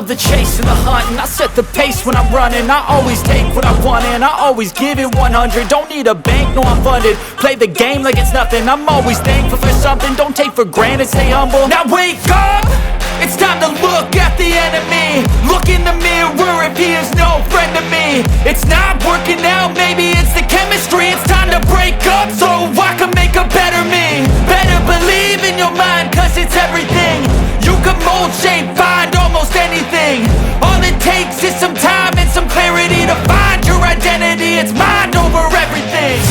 the chase and the hunt, and I set the pace when I'm running. I always take what I want and I always give it 100. Don't need a bank, no I'm funded. Play the game like it's nothing. I'm always thankful for something. Don't take for granted, stay humble. Now wake up! It's time to look at the enemy. Look in the mirror if he is no friend to me. It's not working out, maybe it's the chemistry. It's time to break up so I can make a better me. Better believe in your mind, cause it's everything. You can mold, shape, find almost anything. All it takes is some time and some clarity to find your identity. It's mind over everything.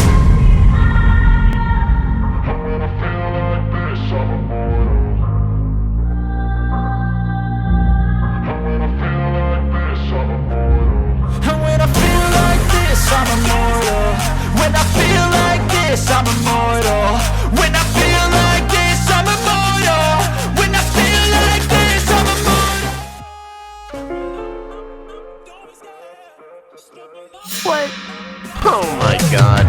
I'm immortal. When I feel like this, I'm immortal. When I feel like this, I'm immortal. When I feel like this, I'm immortal. What? Oh my god.